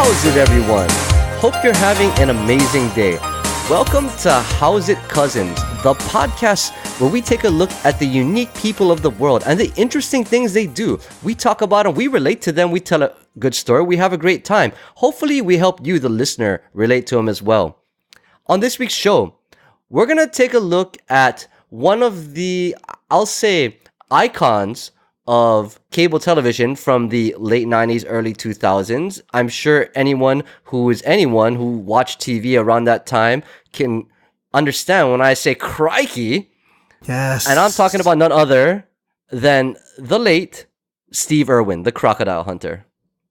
How's it, everyone? Hope you're having an amazing day. Welcome to How's It Cousins, the podcast where we take a look at the unique people of the world and the interesting things they do. We talk about them, we relate to them, we tell a good story, we have a great time. Hopefully, we help you, the listener, relate to them as well. On this week's show, we're going to take a look at one of the, I'll say, icons of cable television from the late 90s, early 2000s. I'm sure anyone who watched TV around that time can understand when I say Crikey. Yes. And I'm talking about none other than the late Steve Irwin, the Crocodile Hunter.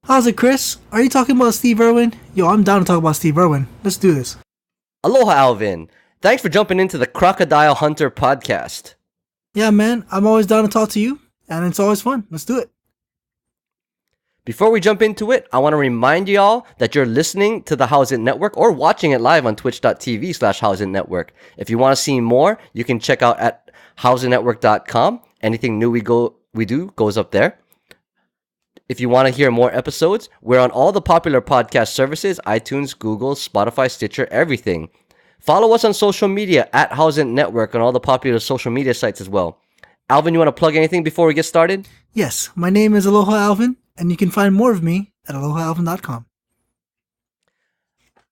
How's it, Chris? Are you talking about Steve Irwin? Yo, I'm down to talk about Steve Irwin. Let's do this. Aloha, Alvin. Thanks for jumping into the Crocodile Hunter podcast. Yeah, man. I'm always down to talk to you, and it's always fun. Let's do it. Before we jump into it, I want to remind y'all that you're listening to the How's It Network or watching it live on twitch.tv/How's It Network. If you want to see more, you can check out at howsitnetwork.com. Anything new we do goes up there. If you want to hear more episodes, we're on all the popular podcast services, iTunes, Google, Spotify, Stitcher, everything. Follow us on social media at How's It Network on all the popular social media sites as well. Alvin, you want to plug anything before we get started? Yes, my name is Aloha Alvin, and you can find more of me at alohalvin.com.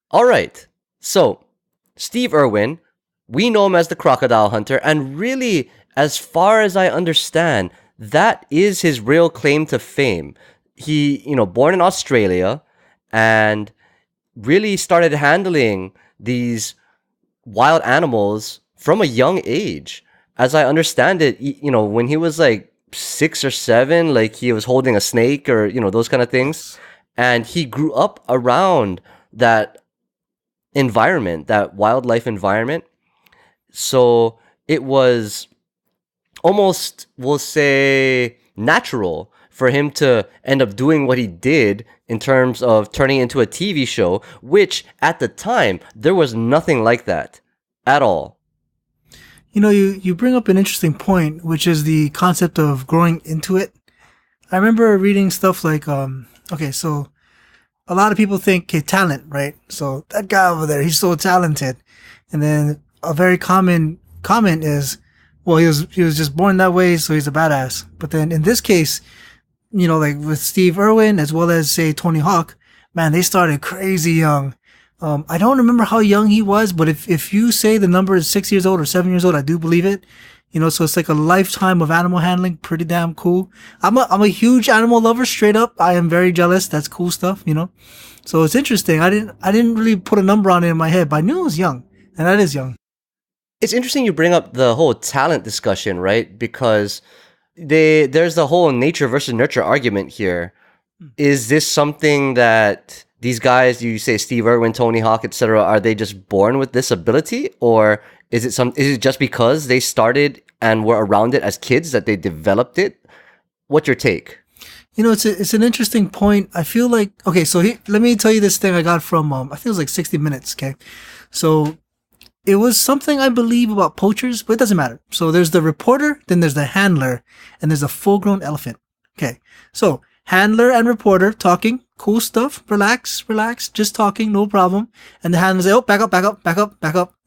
All right. So, Steve Irwin, we know him as the Crocodile Hunter, and really, as far as I understand, that is his real claim to fame. He, born in Australia and really started handling these wild animals from a young age. As I understand it, when he was like 6 or 7, like he was holding a snake or, those kind of things. And he grew up around that environment, that wildlife environment. So it was almost, we'll say, natural for him to end up doing what he did in terms of turning into a TV show, which at the time, there was nothing like that at all. You bring up an interesting point, which is the concept of growing into it. I remember reading stuff like, so a lot of people think, talent, right? So that guy over there, he's so talented. And then a very common comment is, well, he was just born that way, so he's a badass. But then in this case, like with Steve Irwin, as well as, say, Tony Hawk, man, they started crazy young. I don't remember how young he was, but if you say the number is 6 years old or 7 years old, I do believe it. So it's like a lifetime of animal handling. Pretty damn cool. I'm a huge animal lover, straight up. I am very jealous. That's cool stuff, So it's interesting. I didn't really put a number on it in my head, but I knew it was young, and that is young. It's interesting you bring up the whole talent discussion, right? Because there's the whole nature versus nurture argument here. Is this something that these guys, you say Steve Irwin, Tony Hawk, etc., are they just born with this ability, or is it just because they started and were around it as kids that they developed it? What's your take? It's an interesting point. I feel like, okay, so let me tell you this thing I got from I think it was like 60 Minutes. Okay, so it was something I believe about poachers, but it doesn't matter. So there's the reporter, then there's the handler, and there's a full-grown elephant. Okay, so handler and reporter talking, cool stuff, relax, just talking, no problem. And the handler's like, oh, back up.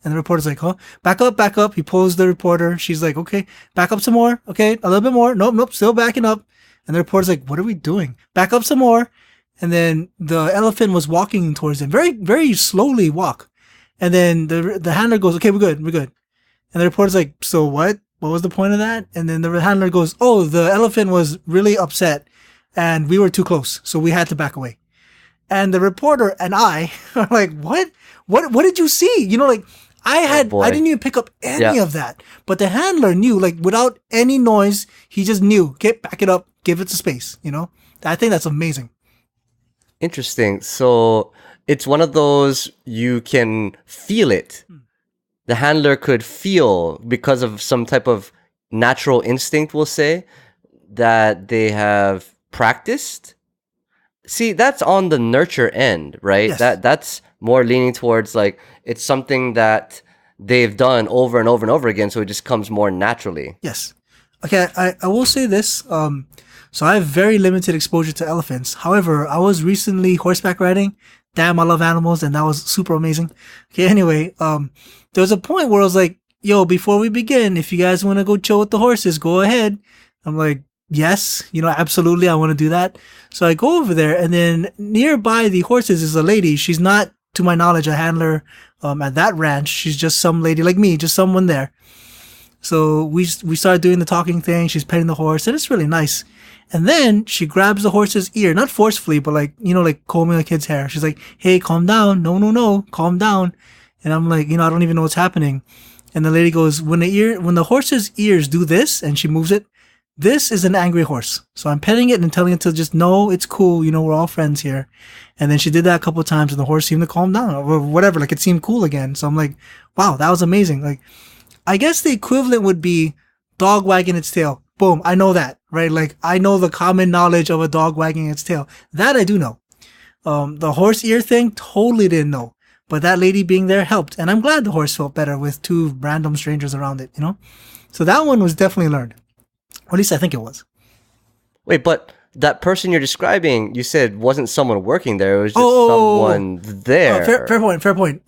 And the reporter's like, huh? Back up. He pulls the reporter. She's like, okay, back up some more. Okay, a little bit more. Nope, still backing up. And the reporter's like, what are we doing? Back up some more. And then the elephant was walking towards him, very, very slowly walk. And then the handler goes, okay, we're good. And the reporter's like, so what? What was the point of that? And then the handler goes, oh, the elephant was really upset and we were too close, so we had to back away. And the reporter and I are like, what did you see? I didn't even pick up any of that. But the handler knew, like, without any noise, he just knew, okay, back it up, give it some space, I think that's amazing. Interesting. So it's one of those, you can feel it. The handler could feel, because of some type of natural instinct, we'll say, that they have practiced. See, that's on the nurture end, right? Yes. That's more leaning towards, like, it's something that they've done over and over and over again, so it just comes more naturally. Yes. Okay, I will say this. So I have very limited exposure to elephants. However, I was recently horseback riding. Damn, I love animals, and that was super amazing. Okay, anyway, there was a point where I was like, yo, before we begin, if you guys want to go chill with the horses, go ahead. I'm like, yes, absolutely, I want to do that. So I go over there, and then nearby the horses is a lady. She's not, to my knowledge, a handler at that ranch. She's just some lady like me, just someone there. So we started doing the talking thing. She's petting the horse, and it's really nice. And then she grabs the horse's ear, not forcefully, but like combing a kid's hair. She's like, hey, calm down. No, calm down. And I'm like, I don't even know what's happening. And the lady goes, when the horse's ears do this, and she moves it, this is an angry horse. So I'm petting it and telling it to just, no, it's cool. We're all friends here. And then she did that a couple of times, and the horse seemed to calm down or whatever. Like, it seemed cool again. So I'm like, wow, that was amazing. Like, I guess the equivalent would be dog wagging its tail. Boom. I know that, right? Like, I know the common knowledge of a dog wagging its tail. That I do know. The horse ear thing, totally didn't know. But that lady being there helped. And I'm glad the horse felt better with two random strangers around it, So that one was definitely learned. Or at least I think it was. Wait, but that person you're describing, you said wasn't someone working there. It was just someone there. Fair point.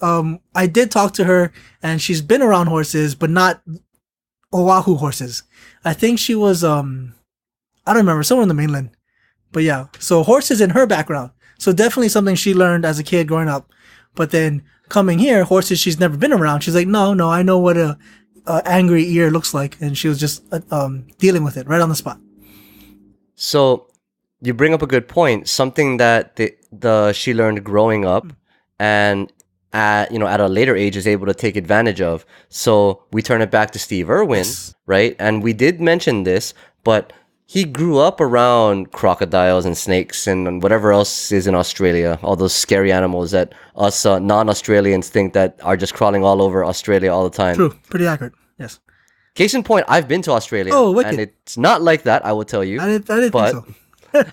I did talk to her, and she's been around horses, but not Oahu horses. I think she was, I don't remember, somewhere in the mainland. But yeah, so horses in her background. So definitely something she learned as a kid growing up. But then coming here, horses she's never been around. She's like, no, I know what a angry ear looks like. And she was just dealing with it right on the spot. So you bring up a good point. Something that she learned growing up and at a later age is able to take advantage of. So we turn it back to Steve Irwin, yes. Right? And we did mention this, but he grew up around crocodiles and snakes and whatever else is in Australia, all those scary animals that us non-Australians think that are just crawling all over Australia all the time. True. Pretty accurate. Yes. Case in point, I've been to Australia. Oh, wicked. And it's not like that, I will tell you. I didn't think so.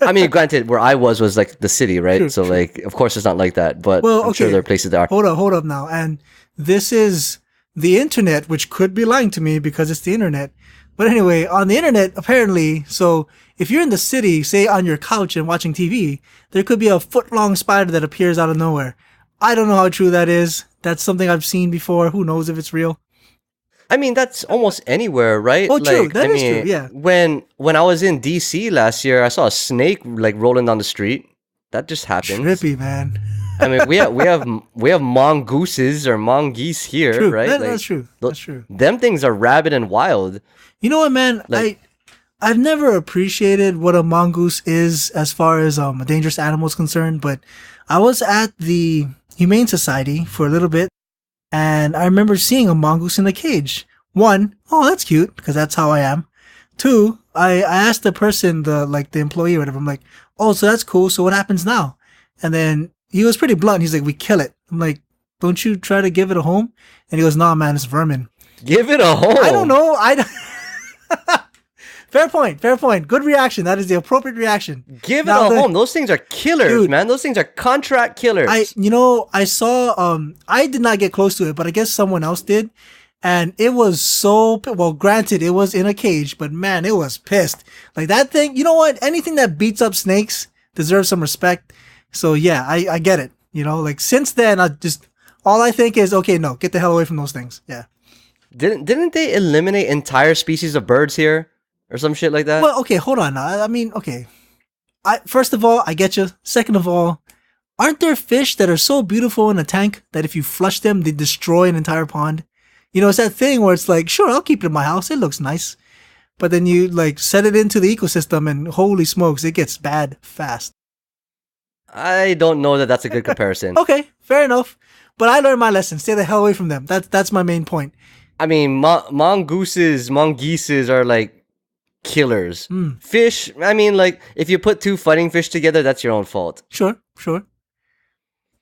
I mean, granted, where I was like the city, right? True, so true. Like, of course, it's not like that. But I'm sure there are places that are. Hold up now. And this is the internet, which could be lying to me because it's the internet. But anyway, on the internet, apparently, so if you're in the city, say on your couch and watching TV, there could be a foot-long spider that appears out of nowhere. I don't know how true that is. That's something I've seen before. Who knows if it's real? I mean, that's almost anywhere, right? Oh, true. That is true, yeah. When I was in DC last year, I saw a snake like rolling down the street. That just happens. Trippy, man. I mean, we have mongooses or mongoose here, true. right? That's true. That's true. Them things are rabid and wild. You know what, man? I've never appreciated what a mongoose is as far as a dangerous animal is concerned, but I was at the Humane Society for a little bit, and I remember seeing a mongoose in a cage. One, oh, that's cute, because that's how I am. Two, I asked the person, the employee or whatever, I'm like, oh, so that's cool, so what happens now? And then he was pretty blunt. He's like, we kill it. I'm like, don't you try to give it a home? And he goes, nah, man, it's vermin. Give it a home? I don't know. Fair point. Good reaction. That is the appropriate reaction. Give it a home. Those things are killers, dude, man. Those things are contract killers. I saw, I did not get close to it, but I guess someone else did. And it was so, well, granted, it was in a cage, but man, it was pissed. Like that thing, you know what? Anything that beats up snakes deserves some respect. So yeah, I get it. Since then, all I think is, okay, no, get the hell away from those things. Yeah. Didn't they eliminate entire species of birds here? Or some shit like that? Well, okay, hold on now. I mean, okay. First of all, I get you. Second of all, aren't there fish that are so beautiful in a tank that if you flush them, they destroy an entire pond? It's that thing where it's like, sure, I'll keep it in my house. It looks nice. But then you set it into the ecosystem and holy smokes, it gets bad fast. I don't know that that's a good comparison. Okay, fair enough. But I learned my lesson. Stay the hell away from them. That's my main point. I mean, mongooses are like killers. Fish, I mean, if you put two fighting fish together, that's your own fault. Sure.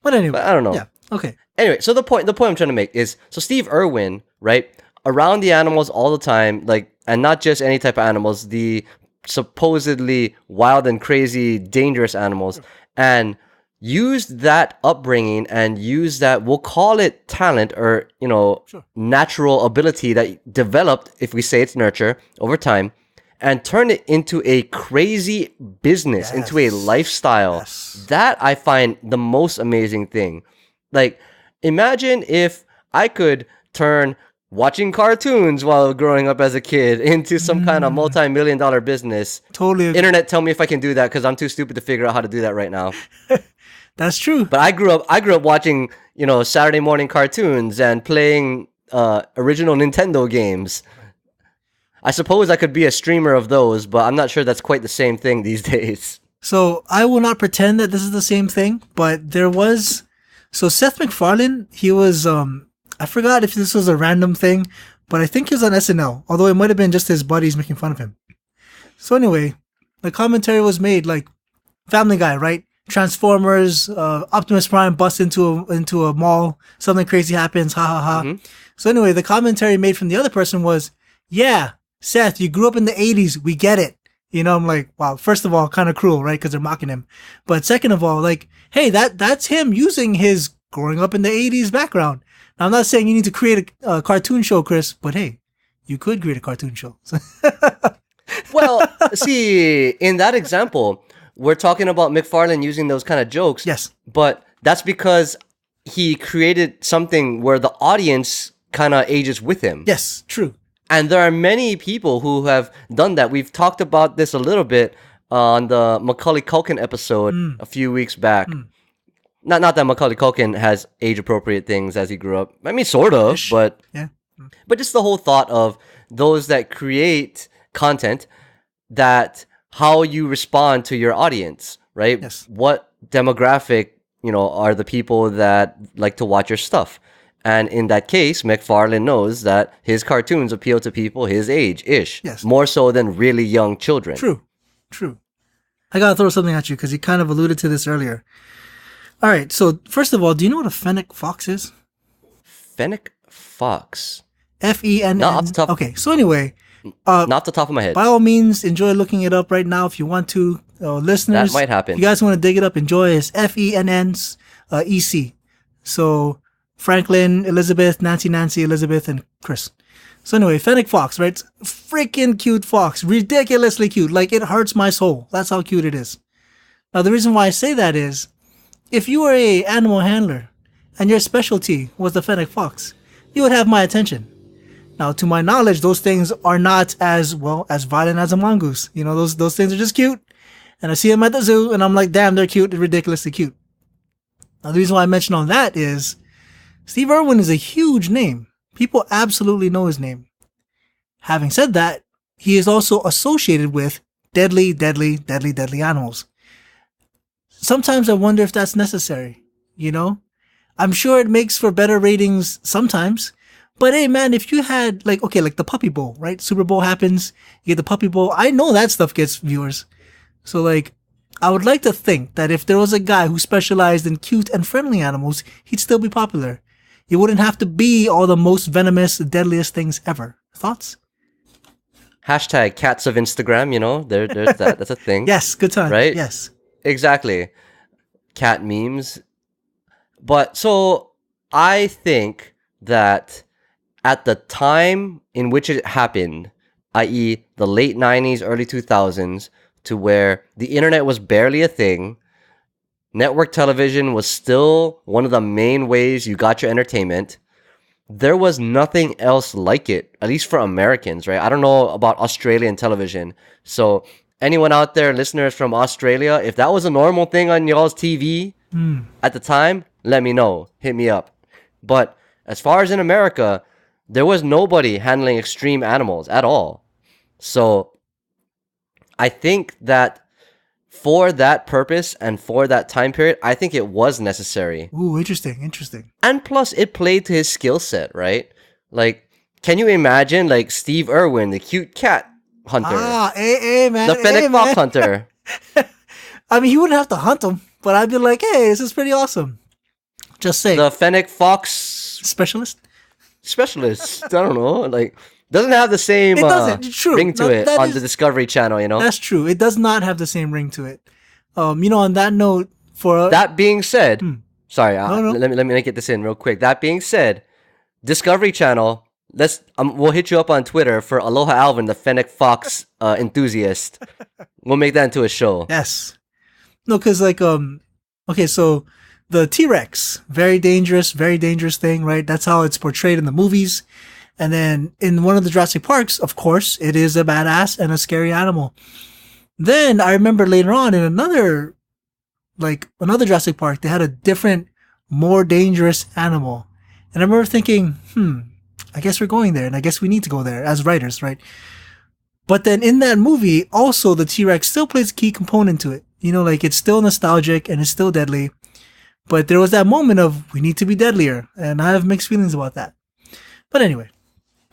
But anyway. I don't know. Yeah, okay. Anyway, so the point I'm trying to make is, so Steve Irwin, right, around the animals all the time, and not just any type of animals, the supposedly wild and crazy, dangerous animals, and used that upbringing and used that, we'll call it talent or, sure, natural ability that developed, if we say it's nurture, over time, and turn it into a crazy business, into a lifestyle. Yes. That I find the most amazing thing. Like, imagine if I could turn watching cartoons while growing up as a kid into some kind of multi-million-dollar business. Totally agree. Internet, tell me if I can do that, because I'm too stupid to figure out how to do that right now. That's true. But I grew up watching, Saturday morning cartoons and playing original Nintendo games. I suppose I could be a streamer of those, but I'm not sure that's quite the same thing these days. So I will not pretend that this is the same thing, but there was. So Seth MacFarlane, he was. I forgot if this was a random thing, but I think he was on SNL. Although it might have been just his buddies making fun of him. So anyway, the commentary was made like Family Guy, right? Transformers, Optimus Prime busts into a mall, something crazy happens, ha ha ha. Mm-hmm. So anyway, the commentary made from the other person was, yeah, Seth, you grew up in the 80s, we get it. I'm like, wow, first of all, kind of cruel, right? Because they're mocking him. But second of all, like, hey, that's him using his growing up in the 80s background. Now, I'm not saying you need to create a cartoon show, Chris, but hey, you could create a cartoon show. Well, see, in that example, we're talking about MacFarlane using those kind of jokes. Yes. But that's because he created something where the audience kind of ages with him. Yes, true. And there are many people who have done that. We've talked about this a little bit on the Macaulay Culkin episode a few weeks back. Not that Macaulay Culkin has age-appropriate things as he grew up. I mean, sort of, Ish. but Yeah. but just the whole thought of those that create content, that how you respond to your audience, right? Yes. What demographic, are the people that like to watch your stuff? And in that case, MacFarlane knows that his cartoons appeal to people his age-ish. Yes. More so than really young children. True. I gotta throw something at you because you kind of alluded to this earlier. All right, so first of all, do you know what a fennec fox is? Fennec fox. F-E-N-N. Not off the top. Okay, so anyway, Not off the top of my head. by all means, enjoy looking it up right now if you want to. Listeners, That might happen. If you guys want to dig it up, enjoy. It's F-E-N-N-E-C. So Franklin, Elizabeth, Nancy, Elizabeth, and Chris. So anyway, fennec fox, right? Freaking cute fox. Ridiculously cute. Like, it hurts my soul. That's how cute it is. Now, the reason why I say that is, if you were a animal handler and your specialty was the fennec fox, you would have my attention. Now, to my knowledge, those things are not as violent as a mongoose. Those things are just cute. And I see them at the zoo, and I'm like, damn, they're cute. They're ridiculously cute. Now, the reason why I mention all that is Steve Irwin is a huge name. People absolutely know his name. Having said that, he is also associated with deadly animals. Sometimes I wonder if that's necessary, I'm sure it makes for better ratings sometimes. But hey, man, if you had like the Puppy Bowl, right? Super Bowl happens, you get the Puppy Bowl. I know that stuff gets viewers. So like, I would like to think that if there was a guy who specialized in cute and friendly animals, he'd still be popular. He wouldn't have to be all the most venomous, deadliest things ever. Thoughts? Hashtag cats of Instagram, there's that. That's a thing. Yes, good time. Right? Yes. Exactly. Cat memes. But so I think that at the time in which it happened, i.e. the late 90s, early 2000s, to where the internet was barely a thing, network television was still one of the main ways you got your entertainment, there was nothing else like it, at least for Americans, right? I don't know about Australian television. So anyone out there, listeners from Australia, if that was a normal thing on y'all's TV at the time, let me know. Hit me up. But as far as in America, there was nobody handling extreme animals at all. So I think that for that purpose and for that time period, I think it was necessary. Ooh, interesting. And plus, it played to his skill set, right? Like, can you imagine, like, Steve Irwin, the cute cat hunter? Hey, man. The fennec fox hunter. I mean, he wouldn't have to hunt them, but I'd be like, hey, this is pretty awesome. Just say. The fennec fox specialist? I don't know. Like, doesn't have the same ring to it on the Discovery Channel, That's true. It does not have the same ring to it. On that note, that being said, sorry, No. let me get this in real quick. That being said, Discovery Channel, we'll hit you up on Twitter for Aloha Alvin, the Fennec Fox enthusiast. We'll make that into a show. Yes. No, because like okay, so the T-Rex, very dangerous thing, right? That's how it's portrayed in the movies. And then in one of the Jurassic Parks, of course, it is a badass and a scary animal. Then I remember later on in another Jurassic Park, they had a different, more dangerous animal. And I remember thinking, I guess we're going there, and I guess we need to go there as writers, right? But then in that movie, also the T-Rex still plays a key component to it. You know, like it's still nostalgic and it's still deadly. But there was that moment of, we need to be deadlier. And I have mixed feelings about that. But anyway,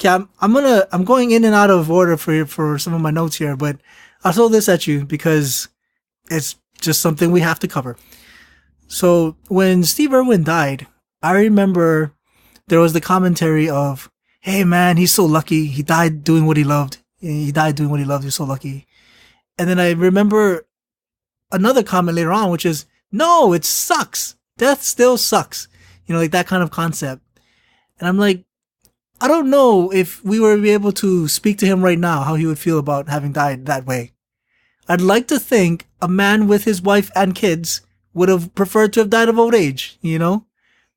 okay, I'm going in and out of order for some of my notes here, but I'll throw this at you because it's just something we have to cover. So when Steve Irwin died, I remember there was the commentary of, hey man, he's so lucky. He died doing what he loved. He's so lucky. And then I remember another comment later on, which is, no, it sucks. Death still sucks. You know, like that kind of concept. And I'm like, I don't know if we were able to speak to him right now, how he would feel about having died that way. I'd like to think a man with his wife and kids would have preferred to have died of old age, you know,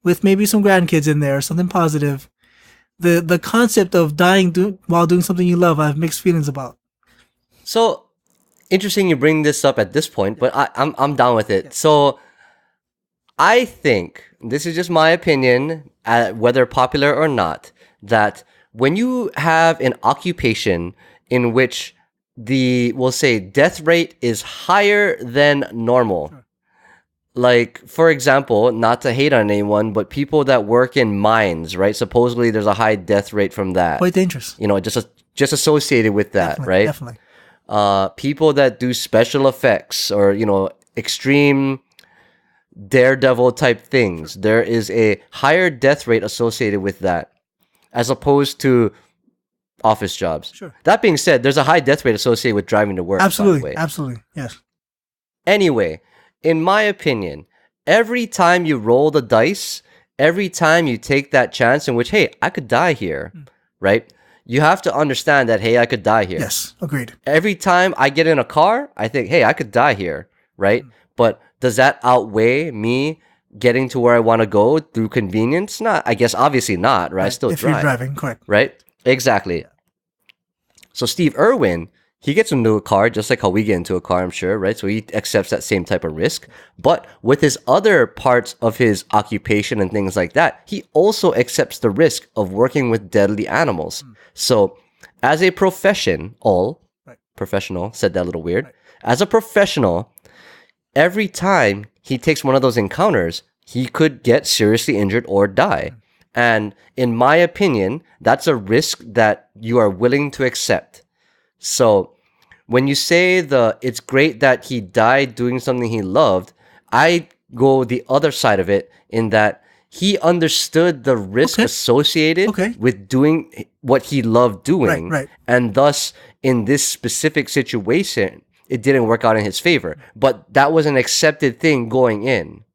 with maybe some grandkids in there, something positive. The concept of dying while doing something you love, I have mixed feelings about. So interesting you bring this up at this point, but I'm down with it. Yeah. So I think, this is just my opinion, whether popular or not, that when you have an occupation in which we'll say death rate is higher than normal. Sure. Like, for example, not to hate on anyone, but people that work in mines, right? Supposedly there's a high death rate from that. Quite dangerous. You know, just associated with that, definitely, right? Definitely. People that do special effects or, you know, extreme daredevil type things, sure. There is a higher death rate associated with that as opposed to office jobs. Sure. That being said, there's a high death rate associated with driving to work. Absolutely. By the way. Absolutely. Yes. Anyway, in my opinion, every time you roll the dice, every time you take that chance in which, hey, I could die here, right? You have to understand that, hey, I could die here. Yes, agreed. Every time I get in a car, I think, hey, I could die here, right? But does that outweigh me getting to where I want to go through convenience? Not, I guess, obviously not, right? I still if drive. You're driving, correct. Right? Exactly. Yeah. So Steve Irwin, he gets into a car just like how we get into a car, I'm sure, right? So he accepts that same type of risk. But with his other parts of his occupation and things like that, he also accepts the risk of working with deadly animals. So as a professional, said that a little weird. Right. As a professional, every time he takes one of those encounters, he could get seriously injured or die. And in my opinion, that's a risk that you are willing to accept. So when you say it's great that he died doing something he loved, I go the other side of it in that he understood the risk associated with doing what he loved doing. Right. And thus, in this specific situation, it didn't work out in his favor. But that was an accepted thing going in.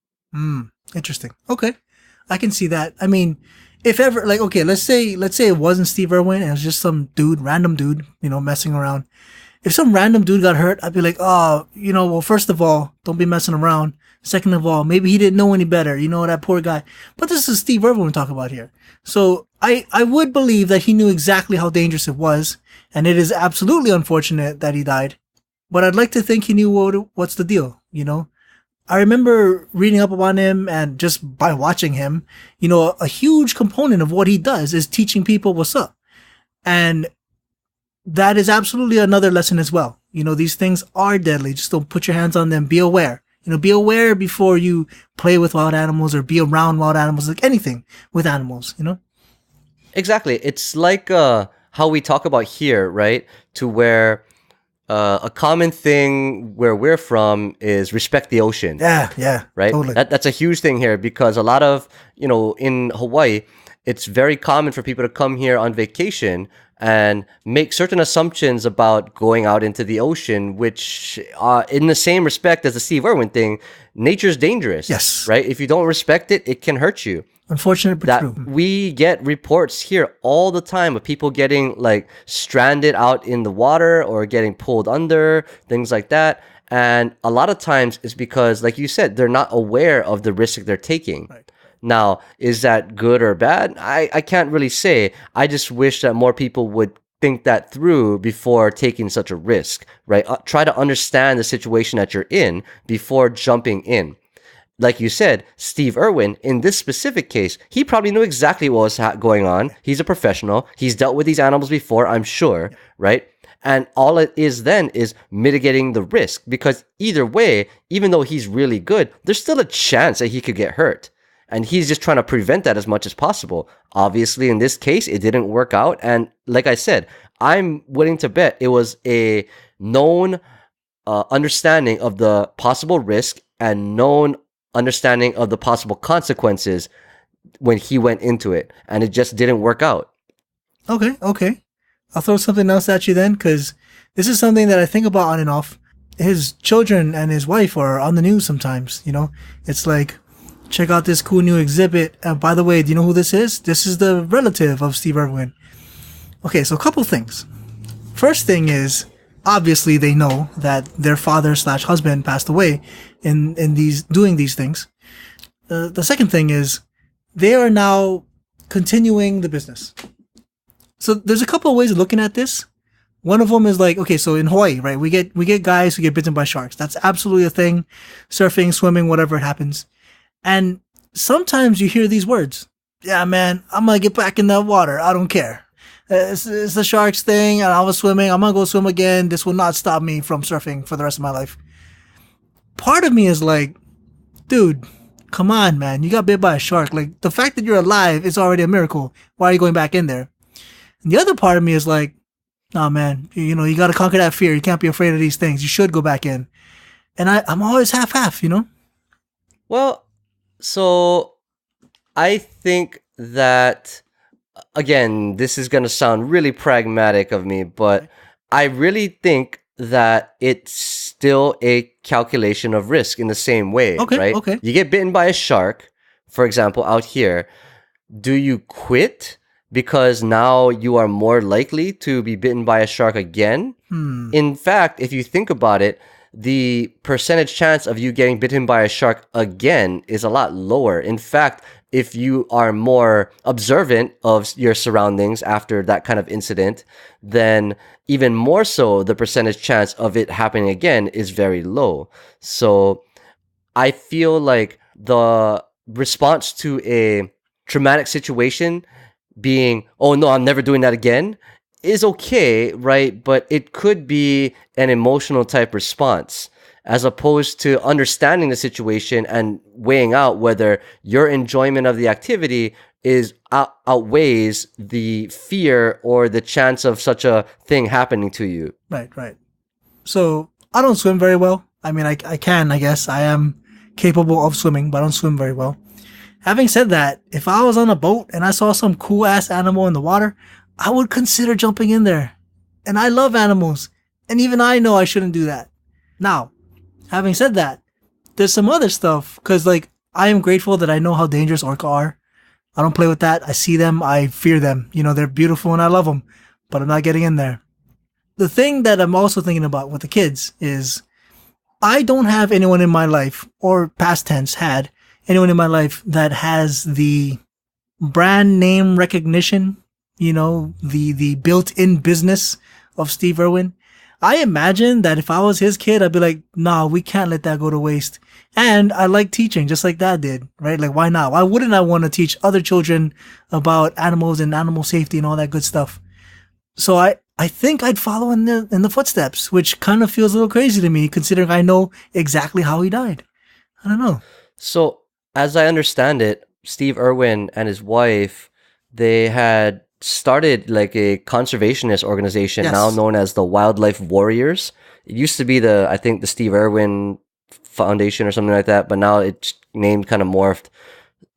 Interesting. Okay. I can see that. I mean, if ever, like, okay, let's say it wasn't Steve Irwin and it was just some random dude, you know, messing around. If some random dude got hurt, I'd be like, oh, you know, well, first of all, don't be messing around. Second of all, maybe he didn't know any better. You know, that poor guy. But this is Steve Irwin we're talking about here. So I would believe that he knew exactly how dangerous it was. And it is absolutely unfortunate that he died. But I'd like to think he knew what's the deal, you know? I remember reading up on him and just by watching him, you know, a huge component of what he does is teaching people what's up. And that is absolutely another lesson as well. You know, these things are deadly. Just don't put your hands on them. Be aware. You know, be aware before you play with wild animals or be around wild animals, like anything with animals, you know? Exactly. It's like how we talk about here, right? To where a common thing where we're from is respect the ocean. Yeah. Right? Totally. That's a huge thing here because a lot of, you know, in Hawaii, it's very common for people to come here on vacation and make certain assumptions about going out into the ocean, which, in the same respect as the Steve Irwin thing, nature's dangerous. Yes. Right? If you don't respect it, it can hurt you. Unfortunate, but That true. we get reports here all the time of people getting like stranded out in the water or getting pulled under, things like that. And a lot of times it's because, like you said, they're not aware of the risk they're taking. Right. Now, is that good or bad? I can't really say. I just wish that more people would think that through before taking such a risk, right? Try to understand the situation that you're in before jumping in. Like you said, Steve Irwin, in this specific case, he probably knew exactly what was going on. He's a professional. He's dealt with these animals before, I'm sure, right? And all it is then is mitigating the risk, because either way, even though he's really good, there's still a chance that he could get hurt. And he's just trying to prevent that as much as possible. Obviously, in this case, it didn't work out. And like I said, I'm willing to bet it was a known understanding of the possible risk and known understanding of the possible consequences when he went into it, and it just didn't work out. Okay. I'll throw something else at you then, because this is something that I think about on and off. His children and his wife are on the news sometimes, It's like, check out this cool new exhibit. And by the way, do you know who this is? This is the relative of Steve Irwin. Okay, so a couple things. First thing is, obviously they know that their father/husband passed away in these doing these things. The second thing is they are now continuing the business. So there's a couple of ways of looking at this. One of them is like, okay, so in Hawaii, right, we get guys who get bitten by sharks. That's absolutely a thing. Surfing, swimming, whatever, it happens. And sometimes you hear these words. Yeah, man, I'm gonna get back in that water. I don't care. It's the sharks thing, and I was swimming. I'm gonna go swim again. This will not stop me from surfing for the rest of my life. Part of me is like, dude, come on, man. You got bit by a shark. Like, the fact that you're alive is already a miracle. Why are you going back in there? And the other part of me is like, nah, man, you got to conquer that fear. You can't be afraid of these things. You should go back in. And I'm always half-half, Well, so I think that, again, this is going to sound really pragmatic of me, but I really think that it's still a calculation of risk in the same way, right? Okay. You get bitten by a shark, for example, out here. Do you quit because now you are more likely to be bitten by a shark again? In fact, if you think about it, the percentage chance of you getting bitten by a shark again is a lot lower. In fact, if you are more observant of your surroundings after that kind of incident, then even more so, the percentage chance of it happening again is very low. So I feel like the response to a traumatic situation being, oh no, I'm never doing that again, is okay, right? But it could be an emotional type response, as opposed to understanding the situation and weighing out whether your enjoyment of the activity is outweighs the fear or the chance of such a thing happening to you. Right. So I don't swim very well. I mean, I can, I guess. I am capable of swimming, but I don't swim very well. Having said that, if I was on a boat and I saw some cool ass animal in the water, I would consider jumping in there. And I love animals. And even I know I shouldn't do that. Now, having said that, there's some other stuff. Because, like, I am grateful that I know how dangerous orca are. I don't play with that. I see them. I fear them. They're beautiful and I love them. But I'm not getting in there. The thing that I'm also thinking about with the kids is I don't have anyone in my life, or past tense had, anyone in my life that has the brand name recognition, the built-in business of Steve Irwin. I imagine that if I was his kid, I'd be like, nah, we can't let that go to waste. And I like teaching just like Dad did, right? Like, why not? Why wouldn't I want to teach other children about animals and animal safety and all that good stuff? So I think I'd follow in the footsteps, which kind of feels a little crazy to me, considering I know exactly how he died. I don't know. So, as I understand it, Steve Irwin and his wife, they had started like a conservationist organization, Yes. now known as the Wildlife Warriors. It used to be I think the Steve Irwin Foundation or something like that, but now it's named kind of morphed.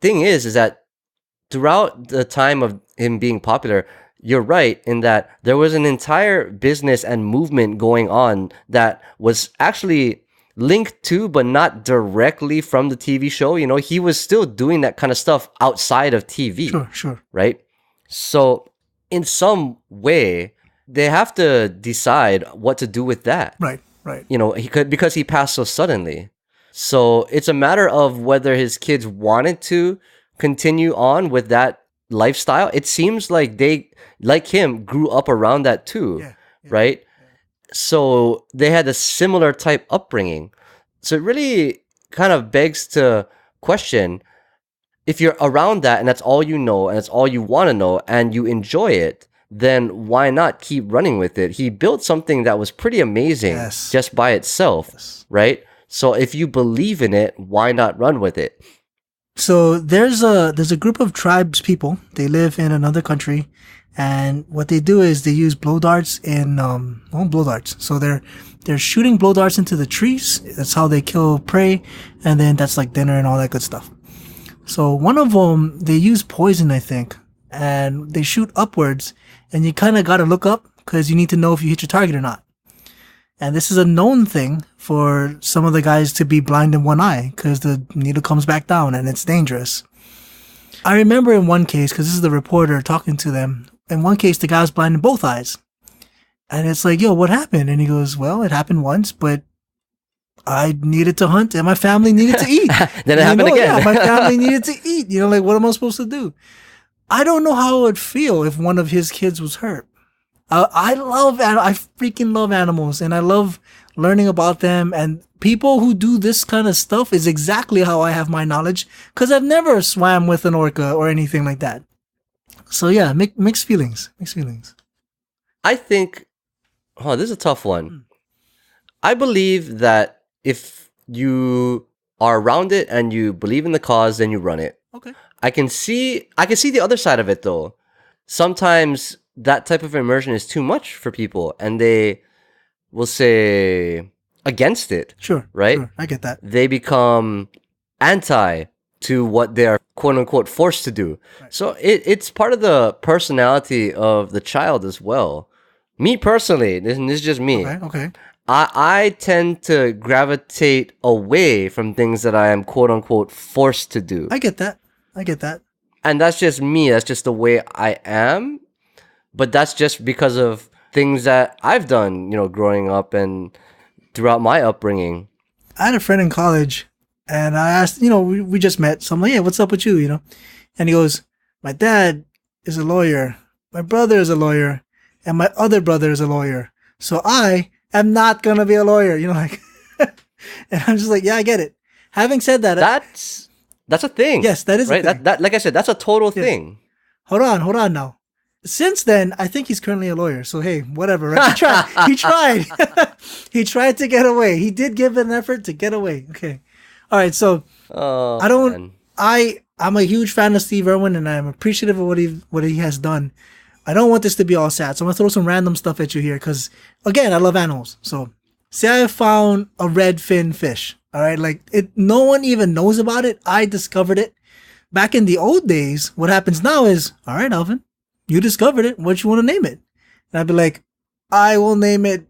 Thing is that throughout the time of him being popular, you're right in that there was an entire business and movement going on that was actually linked to, but not directly from the TV show. You know, he was still doing that kind of stuff outside of TV. Sure. Right? So, in some way, they have to decide what to do with that. Right. You know, because he passed so suddenly. So it's a matter of whether his kids wanted to continue on with that lifestyle. It seems like they, like him, grew up around that too, right? So they had a similar type upbringing. So it really kind of begs to question, if you're around that and that's all you know and that's all you want to know and you enjoy it, then why not keep running with it? He built something that was pretty amazing just by itself, right? So if you believe in it, why not run with it? So there's a group of tribes people. They live in another country, and what they do is they use blow darts blow darts. So they're shooting blow darts into the trees. That's how they kill prey, and then that's like dinner and all that good stuff. So one of them, they use poison, I think, and they shoot upwards, and you kind of got to look up because you need to know if you hit your target or not. And this is a known thing for some of the guys to be blind in one eye because the needle comes back down and it's dangerous. I remember in one case, because this is the reporter talking to them, in one case the guy was blind in both eyes. And it's like, yo, what happened? And he goes, well, it happened once, but I needed to hunt and my family needed to eat. Then it happened again. Yeah, my family needed to eat. You know, like, what am I supposed to do? I don't know how it would feel if one of his kids was hurt. I freaking love animals, and I love learning about them. And people who do this kind of stuff is exactly how I have my knowledge, because I've never swam with an orca or anything like that. So yeah, mixed feelings. I think, this is a tough one. I believe that if you are around it and you believe in the cause, then you run it. Okay. I can see the other side of it though. Sometimes that type of immersion is too much for people and they will say against it. Sure. Right? Sure. I get that. They become anti to what they are quote unquote forced to do. Right. So it's part of the personality of the child as well. Me personally, this is just me. Okay. I tend to gravitate away from things that I am quote unquote forced to do. I get that. And that's just me. That's just the way I am. But that's just because of things that I've done, you know, growing up and throughout my upbringing. I had a friend in college and I asked, you know, we just met. So I'm like, yeah, what's up with you, you know? And he goes, my dad is a lawyer. My brother is a lawyer. And my other brother is a lawyer. So I am not going to be a lawyer, you know, like, and I'm just like, yeah, I get it. Having said that, that's a thing. Yes, that is right? a thing. That, like I said, that's a total thing. Hold on now. Since then, I think he's currently a lawyer. So, hey, whatever. Right? He tried. He tried to get away. He did give an effort to get away. Okay. All right. So, I'm a huge fan of Steve Irwin, and I'm appreciative of what he has done. I don't want this to be all sad. So I'm going to throw some random stuff at you here because, again, I love animals. So, say I found a red fin fish. All right. Like, no one even knows about it. I discovered it. Back in the old days, what happens now is, all right, Alvin, you discovered it. What you want to name it? And I'd be like, I will name it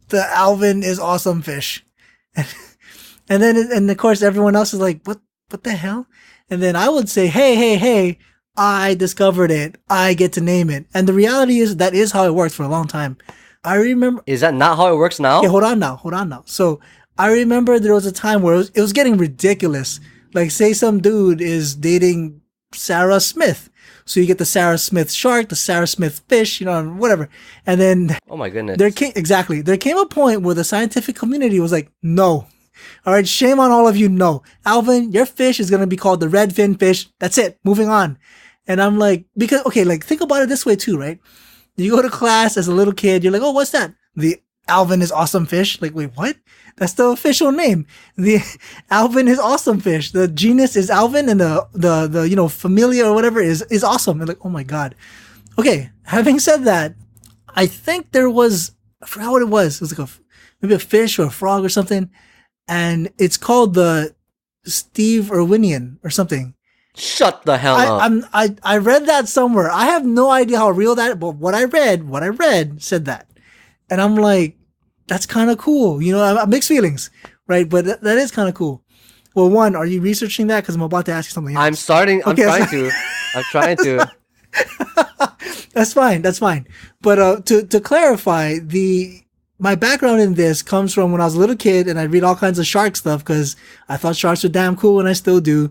the Alvin is awesome fish. And then of course, everyone else is like, what the hell? And then I would say, hey, I discovered it. I get to name it. And the reality is that is how it worked for a long time. I remember. Is that not how it works now? Yeah, hold on now. So I remember there was a time where it was getting ridiculous. Like, say some dude is dating Sarah Smith. So you get the Sarah Smith shark, the Sarah Smith fish, you know, whatever. And then, oh my goodness, there came a point where the scientific community was like, no. All right, shame on all of you. No, Alvin, your fish is going to be called the red fin fish. That's it. Moving on. And I'm like, because, okay, like, think about it this way too, right? You go to class as a little kid. You're like, oh, what's that? The Alvin is awesome fish. Like, wait, what? That's the official name. The Alvin is awesome fish. The genus is Alvin, and the you know, familia or whatever is awesome. And like, oh my God. Okay. Having said that, I think there was, I forgot what it was. It was like maybe a fish or a frog or something. And it's called the Steve Irwinian or something. Shut the hell up. I read that somewhere. I have no idea how real that, but what I read said that. And I'm like, that's kind of cool. You know, I mixed feelings, right? But that is kind of cool. Well, one, are you researching that? Because I'm about to ask you something else. I'm trying to. I'm trying to. That's fine. But to clarify, my background in this comes from when I was a little kid and I read all kinds of shark stuff because I thought sharks were damn cool and I still do.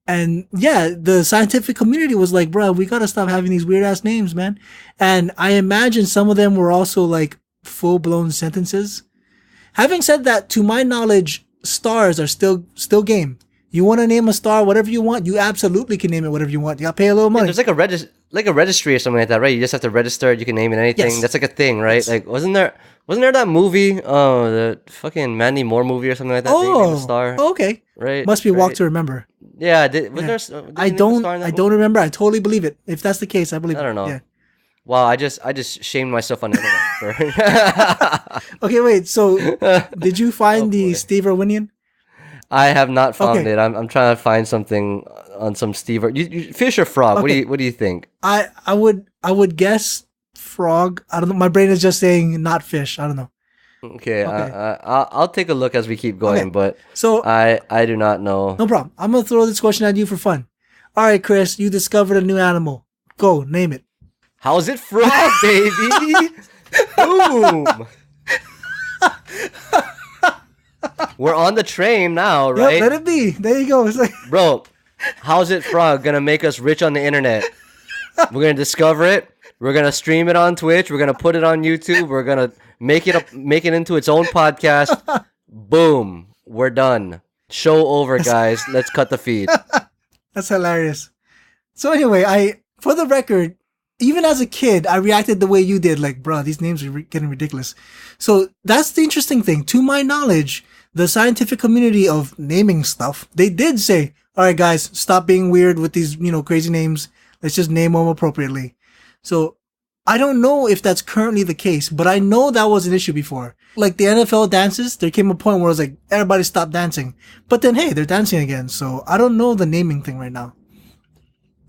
And yeah, the scientific community was like, bro, we got to stop having these weird ass names, man. And I imagine some of them were also like full blown sentences. Having said that, to my knowledge, stars are still game. You want to name a star whatever you want, you absolutely can name it whatever you want. You got to pay a little money. Yeah, there's like a registry or something like that, right? You just have to register it. You can name it anything. Yes. That's like a thing, right? Yes. Like wasn't there that movie? Oh, the fucking Mandy Moore movie or something like that. Oh, Star. Okay. Right. Must be right. Walk to Remember. Yeah. I don't remember. I totally believe it. If that's the case, I believe it. I don't know. Yeah. Wow, I just shamed myself on the internet. Okay, wait. So, did you find the boy. Steve Irwinian? I have not found Okay. it. I'm trying to find something on some Steve. You fish or frog? Okay. What do you think? I would guess frog. I don't know. My brain is just saying not fish. I don't know. Okay, Okay. I'll take a look as we keep going, Okay. but So, I do not know. no problem. I'm gonna throw this question at you for fun. All right, Chris. You discovered a new animal. Go name it. How's it frog, baby? Boom. We're on the train now, right? Yep, let it be. There you go. It's like, Bro, how's it frog gonna make us rich on the internet? We're gonna discover it. We're gonna stream it on Twitch. We're gonna put it on YouTube. We're gonna make it into its own podcast. Boom. We're done. Show over, guys. Let's cut the feed. that's hilarious. So anyway, for the record, even as a kid, I reacted the way you did. Like, bro, these names are getting ridiculous. So that's the interesting thing. To my knowledge, the scientific community of naming stuff, they did say, all right, guys, stop being weird with these, crazy names. Let's just name them appropriately. So I don't know if that's currently the case, but I know that was an issue before. Like the NFL dances, there came a point where it was like, everybody stop dancing. But then, hey, they're dancing again. So I don't know the naming thing right now.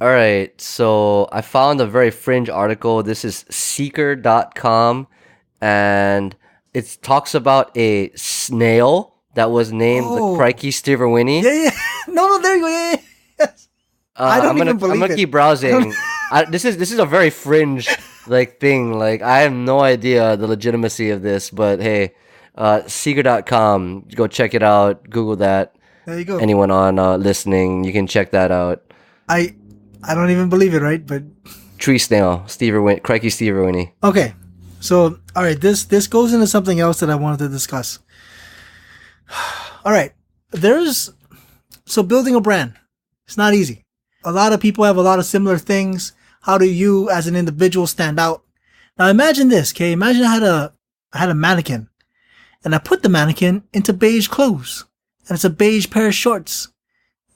All right, so I found a very fringe article. This is Seeker.com, and it talks about a snail that was named the Crikey Steverwinny. Yeah. No, there you go. Yeah. Yes. I don't even believe I'm gonna it. keep browsing. This is a very fringe thing. Like I have no idea the legitimacy of this, but hey, Seeker.com, go check it out. Google that. There you go. Anyone on listening, you can check that out. I don't even believe it, right? But Tree snail, Crikey Steverwinny. okay. So, all right, this goes into something else that I wanted to discuss. All right. So building a brand, it's not easy. A lot of people have a lot of similar things. How do you as an individual stand out? Now imagine this, okay? Imagine I had a mannequin and I put the mannequin into beige clothes and it's a beige pair of shorts.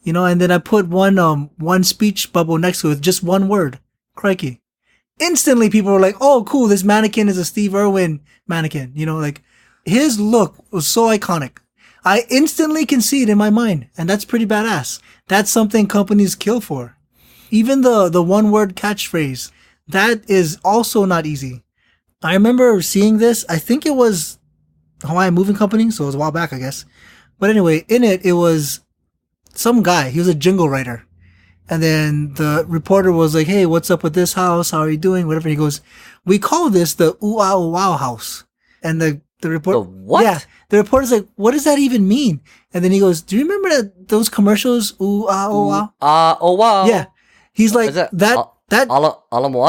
And then I put one speech bubble next to it, just one word, Crikey. Instantly people were like, oh, cool, this mannequin is a Steve Irwin mannequin. Like his look was so iconic. I instantly can see it in my mind, and that's pretty badass. That's something companies kill for. Even the one word catchphrase, that is also not easy. I remember seeing this, I think it was Hawaiian Moving Company, so it was a while back, I guess. But anyway, in it was some guy, he was a jingle writer. And then the reporter was like, hey, what's up with this house? How are you doing? Whatever. He goes, we call this the Ooh Wow house. And the reporter, The what? Yeah, the reporter's like, what does that even mean? And then he goes, do you remember those commercials? Ooh Oh Wow. Oh wow. Yeah. He's like, Is that that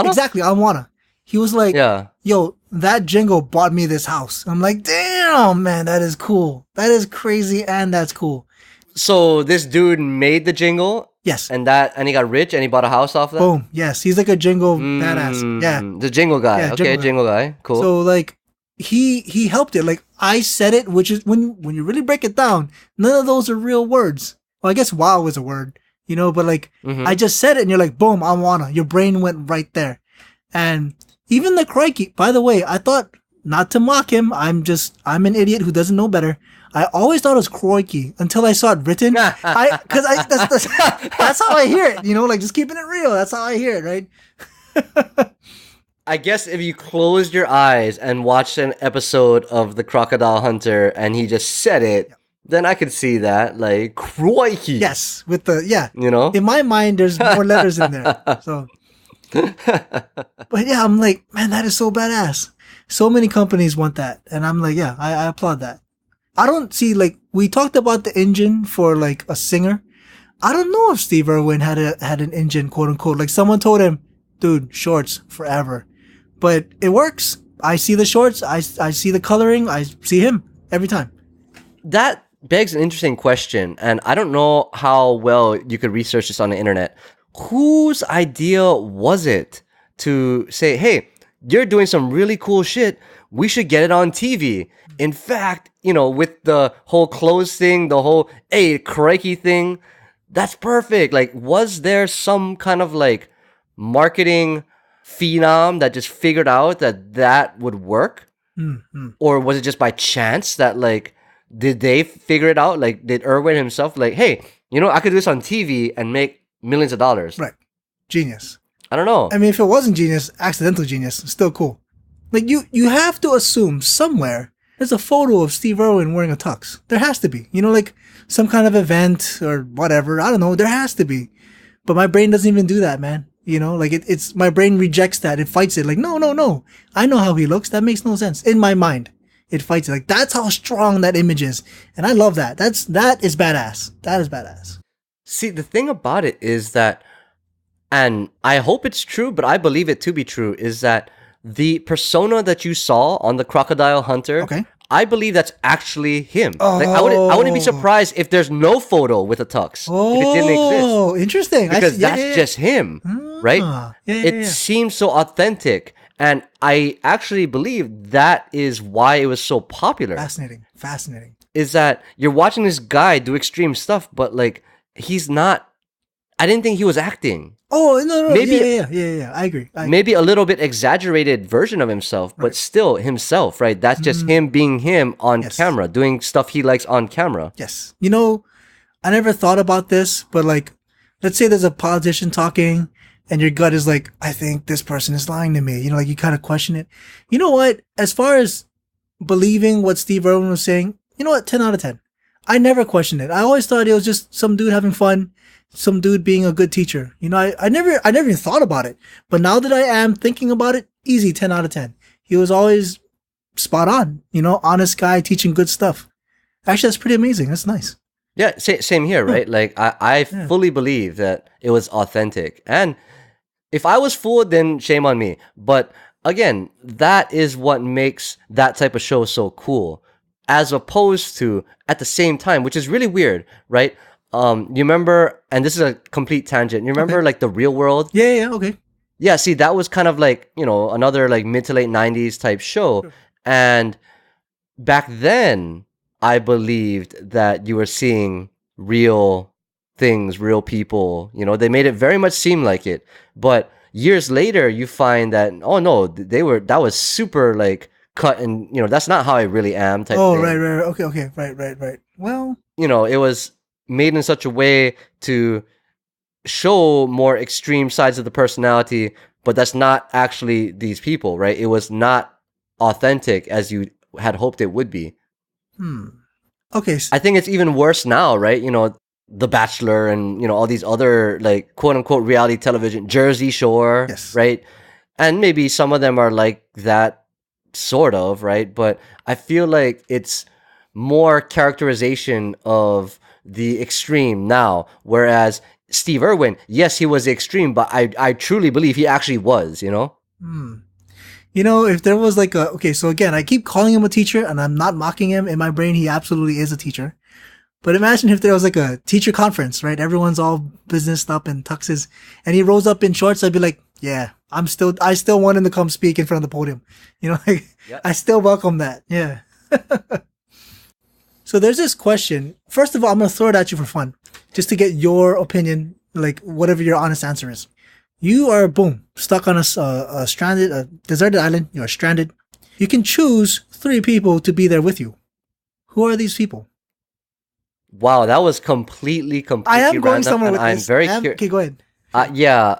exactly, Awana. He was like, Yeah. yo, that jingle bought me this house. I'm like, damn, man, that is cool. That is crazy, and that's cool. So this dude made the jingle, Yes. and he got rich, and he bought a house off that. Boom. Yes. He's like a jingle badass. Yeah. The jingle guy. Yeah, Okay, jingle guy. jingle guy. Cool. So like he helped it. Like I said it, which is when you really break it down, none of those are real words. Well, I guess wow is a word, but like I just said it and you're like, boom, I wanna. Your brain went right there. And even the Crikey, by the way, I thought, not to mock him, I'm an idiot who doesn't know better. I always thought it was Crikey until I saw it written. That's how I hear it. Like just keeping it real. That's how I hear it, right? I guess if you closed your eyes and watched an episode of the Crocodile Hunter and he just said it, then I could see that, like, Crikey. Yes, with the In my mind, there's more letters in there. So, but yeah, I'm like, man, that is so badass. So many companies want that, and I'm like, yeah, I applaud that. I don't see, like, we talked about the engine for like a singer. I don't know if Steve Irwin had an engine, quote unquote. Like someone told him, dude, shorts forever. But it works. I see the shorts. I see the coloring. I see him every time. That begs an interesting question, and I don't know how well you could research this on the internet. Whose idea was it to say, hey, you're doing some really cool shit, we should get it on TV? In fact, with the whole clothes thing, the whole, hey, Crikey thing, that's perfect. Like, was there some kind of like marketing phenom that just figured out that would work? Mm-hmm. Or was it just by chance that, like, did they figure it out? Like, did Irwin himself, like, hey, I could do this on TV and make millions of dollars? Right. Genius. I don't know. I mean, if it wasn't genius, accidental genius, still cool. Like, you have to assume somewhere there's a photo of Steve Irwin wearing a tux. There has to be. Like some kind of event or whatever. I don't know. There has to be. But my brain doesn't even do that, man. Like it's my brain rejects that. It fights it. Like, no. I know how he looks. That makes no sense. In my mind, it fights it. Like, that's how strong that image is. And I love that. That is badass. That is badass. See, the thing about it is that, and I hope it's true, but I believe it to be true, is that the persona that you saw on the Crocodile Hunter, okay, I believe that's actually him. Oh. Like, I wouldn't be surprised if there's no photo with a tux. Oh, if it didn't exist. Oh, interesting. Because that's just him, right? It seems so authentic. And I actually believe that is why it was so popular. Fascinating. Is that you're watching this guy do extreme stuff, but like, he's not, I didn't think he was acting. Oh, no. Maybe, yeah. I agree. Maybe a little bit exaggerated version of himself, but still himself, right? That's just him being him on camera, doing stuff he likes on camera. Yes. I never thought about this, but like, let's say there's a politician talking and your gut is like, I think this person is lying to me. Like you kind of question it. You know what? As far as believing what Steve Irwin was saying, 10 out of 10. I never questioned it. I always thought it was just some dude having fun, some dude being a good teacher. I never even thought about it. But now that I am thinking about it, easy 10 out of 10. He was always spot on, honest guy teaching good stuff. Actually, that's pretty amazing. That's nice. Yeah, same here, right? Like, I fully believe that it was authentic. And if I was fooled, then shame on me. But again, that is what makes that type of show so cool. As opposed to, at the same time, which is really weird, right? You remember, and this is a complete tangent, you remember like The Real World? Yeah, okay. Yeah, see, that was kind of like, another like mid to late 90s type show. Sure. And back then, I believed that you were seeing real things, real people. They made it very much seem like it. But years later, you find that, oh no, that was super like cut and, that's not how I really am type thing. Oh, right. Okay. Right. Well, it was made in such a way to show more extreme sides of the personality, but that's not actually these people, right? It was not authentic as you had hoped it would be. Okay. I think it's even worse now, right? The Bachelor and, all these other like quote unquote reality television, Jersey Shore, right? And maybe some of them are like that sort of, right? But I feel like it's more characterization of the extreme now, whereas Steve Irwin, yes, he was the extreme, but I truly believe he actually was, If there was like so again, I keep calling him a teacher and I'm not mocking him. In my brain, he absolutely is a teacher. But imagine if there was like a teacher conference, right? Everyone's all businessed up in tuxes and he rolls up in shorts. I'd be like, yeah, I still want him to come speak in front of the podium. I still welcome that. Yeah. So there's this question. First of all, I'm going to throw it at you for fun, just to get your opinion, like whatever your honest answer is. You are, boom, stuck on a deserted island. You are stranded. You can choose 3 people to be there with you. Who are these people? Wow, that was completely I am going random, somewhere and with I'm this. very curious. Okay, go ahead. Yeah,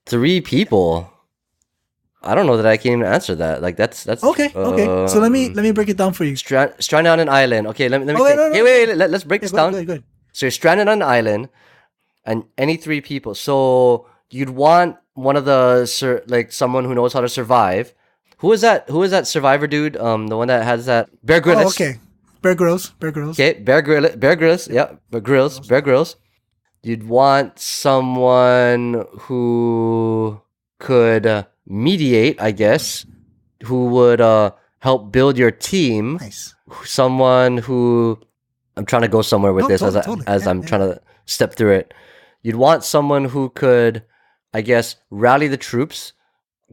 3 people. I don't know that I can even answer that. Like that's Okay. So let me break it down for you. stranded on an island. Okay, let me Oh, wait, think. no, Hey, no. wait, let's break this Go down. ahead, go ahead. So you're stranded on an island, and any 3 people. So you'd want one of the like someone who knows how to survive. Who is that? Who is that survivor dude? The one that has that Bear Grylls. Oh, okay. Bear Grylls. Okay, Bear Grylls. Yeah, Bear Grylls. You'd want someone who could mediate, I guess, who would help build your team. Nice. Someone who I'm trying to go somewhere with this totally. as Yeah, I'm trying to step through it. You'd want someone who could, I guess, rally the troops.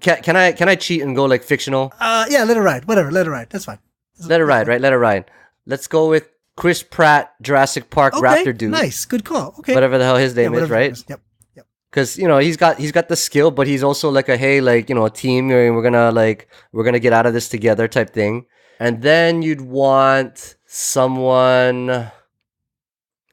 Can I cheat and go like fictional? Yeah, let it ride. Whatever, let it ride. That's fine. Let it ride, right? Let it ride. Let's go with Chris Pratt, Jurassic Park raptor dude. Nice, good call. Okay, Whatever the hell his name is, right? Yep. Because he's got the skill, but he's also like a a team. We're gonna get out of this together type thing. And then you'd want someone.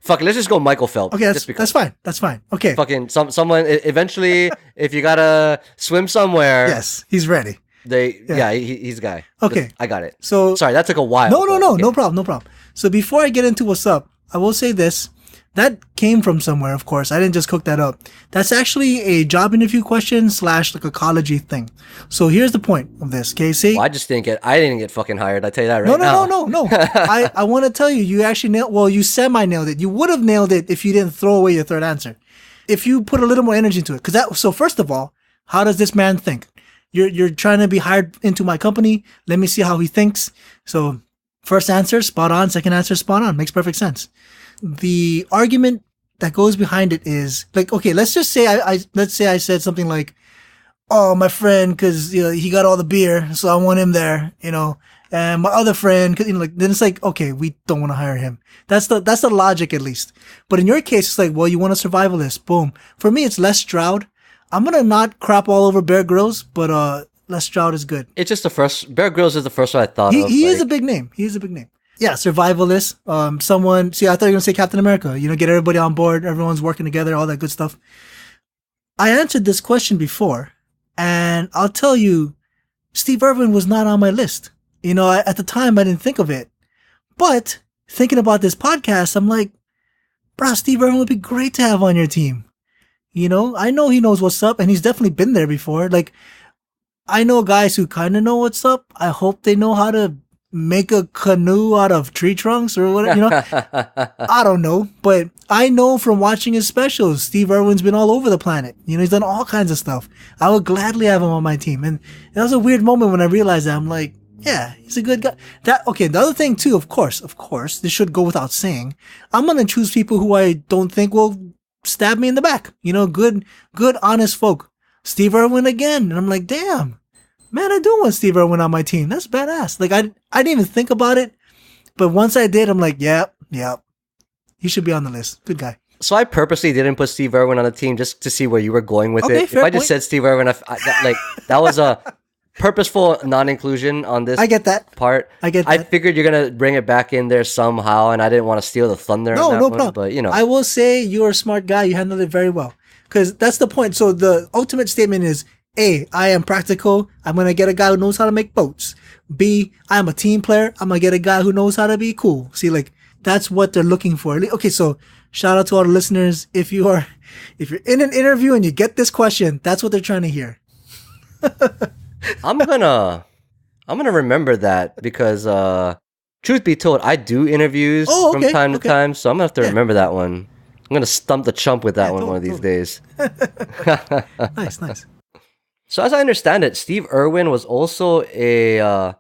Fuck it, let's just go Michael Phelps. Okay, that's fine. Okay. Fucking someone. Eventually, if you gotta swim somewhere, Yes, he's ready. he's a guy. Okay, I got it. so Sorry, that took a while. no, okay. no problem. So before I get into what's up, I will say this. That came from somewhere, of course. I didn't just cook that up. That's actually a job interview question / like a college-y thing. So here's the point of this, Casey. Well, I didn't get fucking hired. I tell you that right now. No. I want to tell you, you actually you semi-nailed it. You would have nailed it if you didn't throw away your third answer. If you put a little more energy into it. So first of all, how does this man think? You're trying to be hired into my company. Let me see how he thinks. So first answer, spot on. Second answer, spot on. Makes perfect sense. The argument that goes behind it is like, okay, let's just say let's say I said something like, oh, my friend, cause he got all the beer, so I want him there, and my other friend, cause then it's like, okay, we don't want to hire him. That's the logic at least. But in your case, it's like, well, you want a survivalist. Boom. For me, it's Les Stroud. I'm going to not crap all over Bear Grylls, but, Les Stroud is good. It's just the first, Bear Grylls is the first one I thought of. He is a big name. Yeah, survivalist. Someone. See, I thought you were gonna say Captain America. Get everybody on board. Everyone's working together. All that good stuff. I answered this question before, and I'll tell you, Steve Irwin was not on my list. At the time I didn't think of it, but thinking about this podcast, I'm like, bro, Steve Irwin would be great to have on your team. I know he knows what's up, and he's definitely been there before. Like, I know guys who kind of know what's up. I hope they know how to make a canoe out of tree trunks or whatever, I don't know, but I know from watching his specials, Steve Irwin's been all over the planet. He's done all kinds of stuff. I would gladly have him on my team. And that was a weird moment when I realized that. I'm like, yeah, he's a good guy. The other thing too, of course, this should go without saying. I'm going to choose people who I don't think will stab me in the back. Good, honest folk. Steve Irwin again. And I'm like, damn. Man, I do want Steve Irwin on my team. That's badass. Like, I didn't even think about it. But once I did, I'm like, yep. He should be on the list. Good guy. So I purposely didn't put Steve Irwin on the team just to see where you were going with it. If I just said Steve Irwin, that was a purposeful non-inclusion on this I get that. part. I get that. I figured you're going to bring it back in there somehow, and I didn't want to steal the thunder. No problem. But, I will say you're a smart guy. You handled it very well. Because that's the point. So the ultimate statement is, A, I am practical. I'm going to get a guy who knows how to make boats. B, I'm a team player. I'm going to get a guy who knows how to be cool. See, like, that's what they're looking for. Okay, so shout out to all the listeners. If you're in an interview and you get this question, that's what they're trying to hear. I'm gonna remember that because truth be told, I do interviews from time to time, so I'm gonna have to remember that one. I'm gonna stump the chump with that one of these days. Nice. So as I understand it, Steve Irwin was also an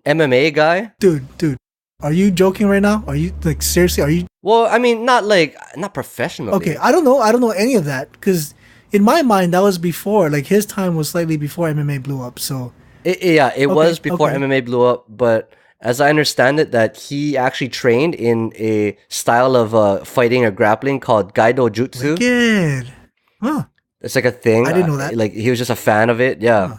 MMA guy. Dude, are you joking right now? Are you like seriously? Are you? Well, I mean, not professionally. Okay, I don't know any of that because in my mind that was before. Like his time was slightly before MMA blew up. So it was before MMA blew up. But as I understand it, that he actually trained in a style of fighting or grappling called Gaido Jutsu. Good. Huh. It's like a thing. I didn't know that. Like he was just a fan of it. Yeah. Huh.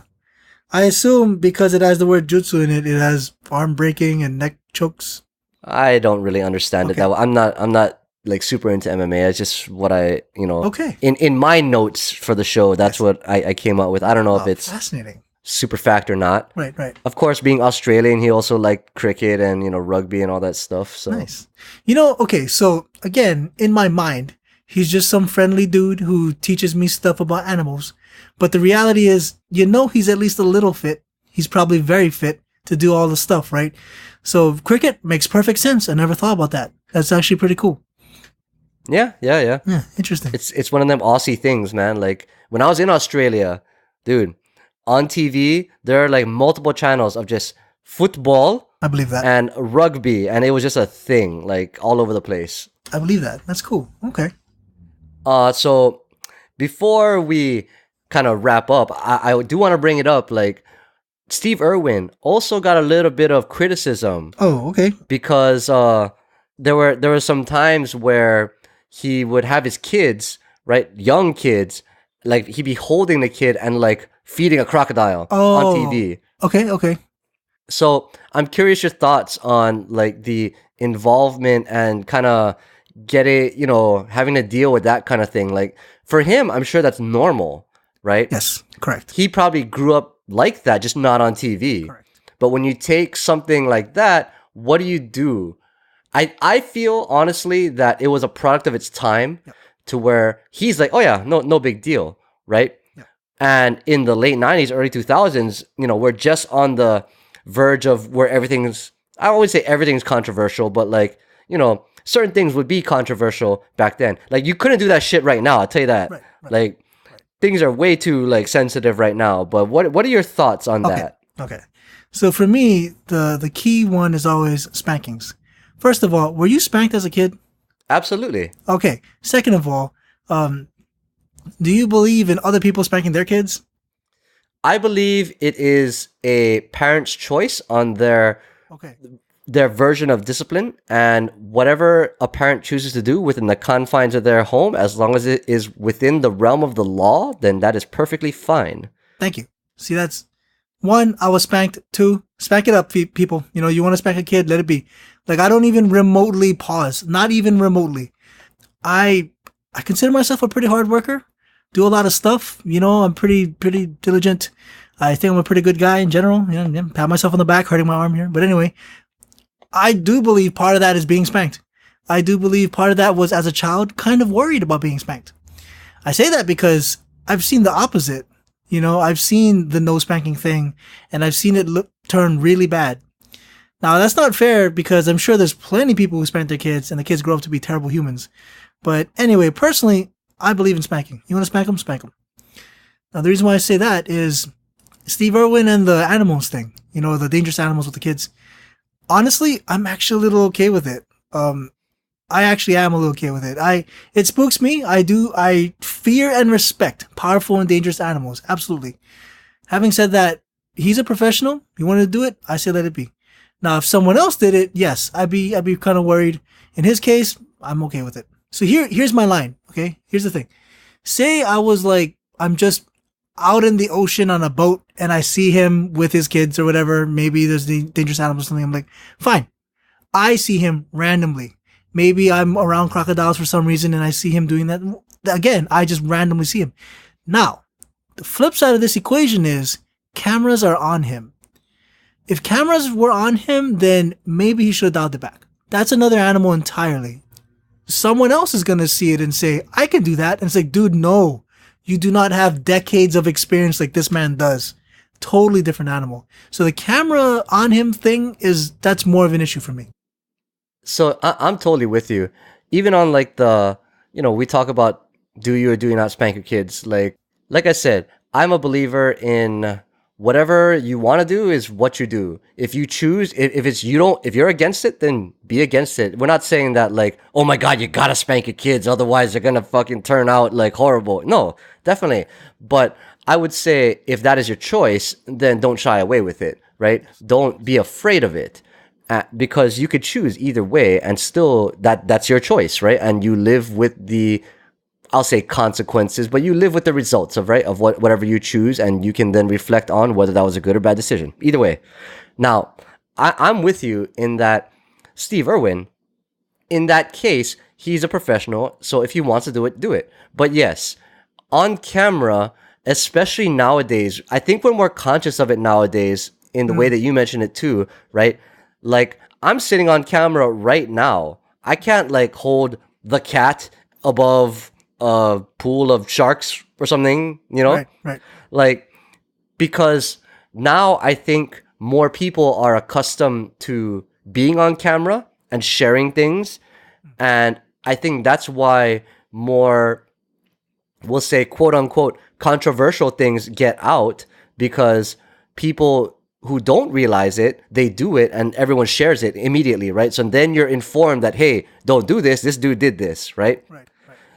I assume because it has the word jutsu in it, it has arm breaking and neck chokes. I don't really understand it Okay. that way. I'm not like super into MMA. It's just what I, Okay. in my notes for the show, that's Yes. what I came up with. I don't know if Oh, it's fascinating. super fact or not. Right, right. Of course, being Australian, he also liked cricket and, rugby and all that stuff. So Nice. Okay, so again, in my mind, he's just some friendly dude who teaches me stuff about animals. But the reality is, he's at least a little fit. He's probably very fit to do all the stuff, right? So cricket makes perfect sense. I never thought about that. That's actually pretty cool. yeah. Yeah, interesting. It's one of them Aussie things, man. Like when I was in Australia, dude, on TV, there are like multiple channels of just football I believe that. and rugby, and it was just a thing, like all over the place. I believe that. That's cool. Okay. So before we kind of wrap up, I do want to bring it up. Like Steve Irwin also got a little bit of criticism Oh, okay. because there were some times where he would have his kids, right, young kids, like he'd be holding the kid and like feeding a crocodile on Oh. TV. Okay. So I'm curious your thoughts on like the involvement and kind of having to deal with that kind of thing. Like for him, I'm sure that's normal, right? Yes, correct. He probably grew up like that, just not on TV. Correct. But when you take something like that, what do you do? I feel honestly that it was a product of its time to where he's like, oh yeah, no big deal, right? Yeah. And in the late 90s, early 2000s, we're just on the verge of where I always say everything's controversial, but like, certain things would be controversial back then. Like you couldn't do that shit right now, I'll tell you that. Right. Like things are way too like sensitive right now. But what are your thoughts on that? Okay. So for me, the key one is always spankings. First of all, were you spanked as a kid? Absolutely. Okay. Second of all, do you believe in other people spanking their kids? I believe it is a parent's choice on their Okay. version of discipline, and whatever a parent chooses to do within the confines of their home, as long as it is within the realm of the law, then that is perfectly fine. Thank you. See, that's one, I was spanked. Two, spank it up, people. You want to spank a kid, let it be. Like, I don't even remotely pause. Not even remotely. I consider myself a pretty hard worker. Do a lot of stuff. I'm pretty diligent. I think I'm a pretty good guy in general. Pat myself on the back, hurting my arm here. But anyway, I do believe part of that is being spanked. I do believe part of that was, as a child, kind of worried about being spanked. I say that because I've seen the opposite. I've seen the no spanking thing, and I've seen it turn really bad. Now, that's not fair because I'm sure there's plenty of people who spank their kids and the kids grow up to be terrible humans. But anyway, personally, I believe in spanking. You want to spank them? Spank them. Now, the reason why I say that is Steve Irwin and the animals thing, the dangerous animals with the kids. Honestly, I'm actually a little okay with it. I actually am a little okay with it. It spooks me. I fear and respect powerful and dangerous animals. Absolutely. Having said that, he's a professional. You want to do it? I say let it be. Now, if someone else did it, yes, I'd be kind of worried. In his case, I'm okay with it. So here's my line. Okay. Here's the thing. Say I was like, I'm just out in the ocean on a boat and I see him with his kids or whatever. Maybe there's the dangerous animals or something. I'm like, fine. I see him randomly. Maybe I'm around crocodiles for some reason and I see him doing that. Again, I just randomly see him. Now, the flip side of this equation is cameras are on him. If cameras were on him, then maybe he should have dialed it back. That's another animal entirely. Someone else is going to see it and say, I can do that. And it's like, dude, no, you do not have decades of experience like this man does. Totally different animal. So the camera on him thing that's more of an issue for me. So I'm totally with you. Even on like we talk about do you or do you not spank your kids? Like I said, I'm a believer in whatever you want to do is what you do. If you choose, if you're against it, then be against it. We're not saying that like, oh my God, you gotta spank your kids, otherwise they're gonna fucking turn out like horrible. No, definitely. But I would say if that is your choice, then don't shy away with it, right? Don't be afraid of it. Because you could choose either way and still that's your choice, right? And you live with the, I'll say consequences, but you live with the results of whatever you choose, and you can then reflect on whether that was a good or bad decision. Either way. Now, I'm with you in that Steve Irwin, in that case, he's a professional. So if he wants to do it, do it. But yes, on camera, especially nowadays, I think we're more conscious of it nowadays in the way that you mentioned it too, right? Like, I'm sitting on camera right now. I can't like hold the cat above a pool of sharks or something, you know? Right. Like, because now I think more people are accustomed to being on camera and sharing things. And I think that's why more, we'll say, quote unquote, controversial things get out, because people who don't realize it, they do it and everyone shares it immediately, right? So then you're informed that, hey, don't do this. This dude did this, right? Right.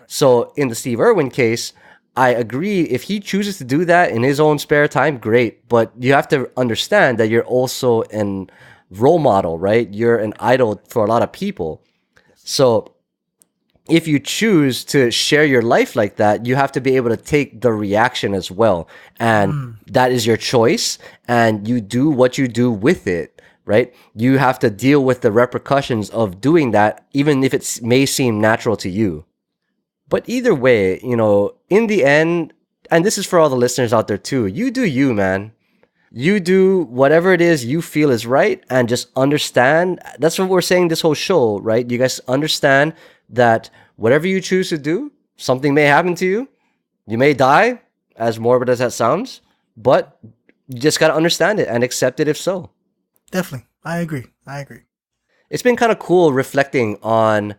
So in the Steve Irwin case, I agree. If he chooses to do that in his own spare time, great. But you have to understand that you're also an role model, right? You're an idol for a lot of people. So if you choose to share your life like that, you have to be able to take the reaction as well. And that is your choice. And you do what you do with it, right? You have to deal with the repercussions of doing that, even if it may seem natural to you. But either way, you know, in the end, and this is for all the listeners out there too, you do you, man. You do whatever it is you feel is right, and just understand. That's what we're saying this whole show, right? You guys understand that whatever you choose to do, something may happen to you. You may die, as morbid as that sounds, but you just got to understand it and accept it if so. Definitely. I agree. It's been kind of cool reflecting on,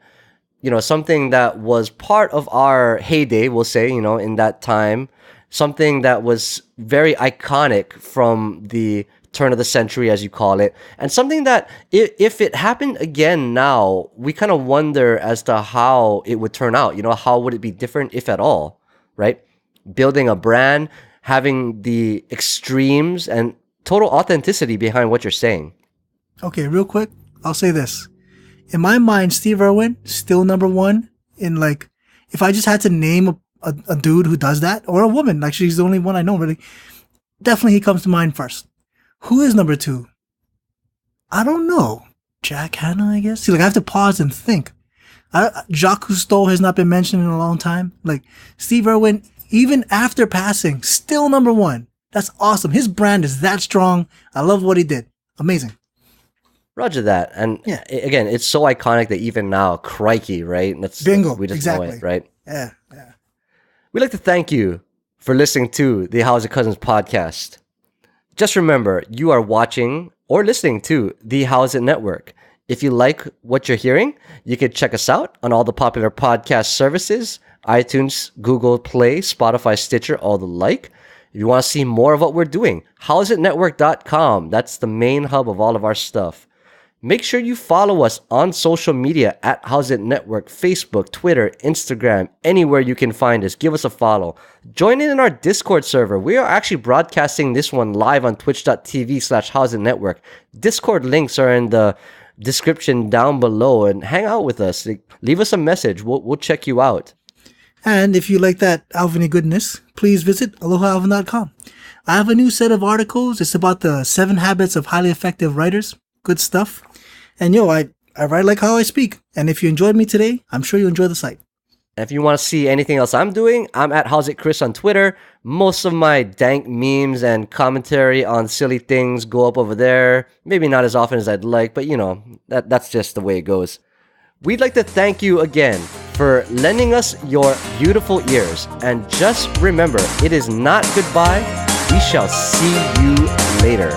you know, something that was part of our heyday, we'll say, you know, in that time, something that was very iconic from the turn of the century, as you call it, and something that if it happened again now, we kind of wonder as to how it would turn out. You know, how would it be different, if at all, right? Building a brand, having the extremes and total authenticity behind what you're saying. Okay, real quick, I'll say this. In my mind, Steve Irwin, still number one in, like, if I just had to name a dude who does that, or a woman, actually he's the only one I know really, definitely he comes to mind first. Who is number two? I don't know. Jack Hanna, I guess. See, like, I have to pause and think. Jacques Cousteau has not been mentioned in a long time. Like, Steve Irwin, even after passing, still number one. That's awesome. His brand is that strong. I love what he did. Amazing. Roger that. And yeah, again, it's so iconic that even now, Crikey, right? That's bingo. We just exactly. know it, right? Yeah. We'd like to thank you for listening to the How's It Cousins podcast. Just remember, you are watching or listening to the How's It Network. If you like what you're hearing, you can check us out on all the popular podcast services, iTunes, Google Play, Spotify, Stitcher, all the like. If you want to see more of what we're doing, howsitnetwork.com. That's the main hub of all of our stuff. Make sure you follow us on social media at How's It Network, Facebook, Twitter, Instagram, anywhere you can find us. Give us a follow. Join in our Discord server. We are actually broadcasting this one live on twitch.tv/How's It Network. Discord links are in the description down below, and hang out with us. Leave us a message. We'll check you out. And if you like that Alvin goodness, please visit alohalvin.com. I have a new set of articles. It's about the 7 habits of highly effective writers. Good stuff. And I write like how I speak. And if you enjoyed me today, I'm sure you'll enjoy the site. And if you want to see anything else I'm doing, I'm at How's It Chris on Twitter. Most of my dank memes and commentary on silly things go up over there. Maybe not as often as I'd like, but that's just the way it goes. We'd like to thank you again for lending us your beautiful ears. And just remember, it is not goodbye. We shall see you later.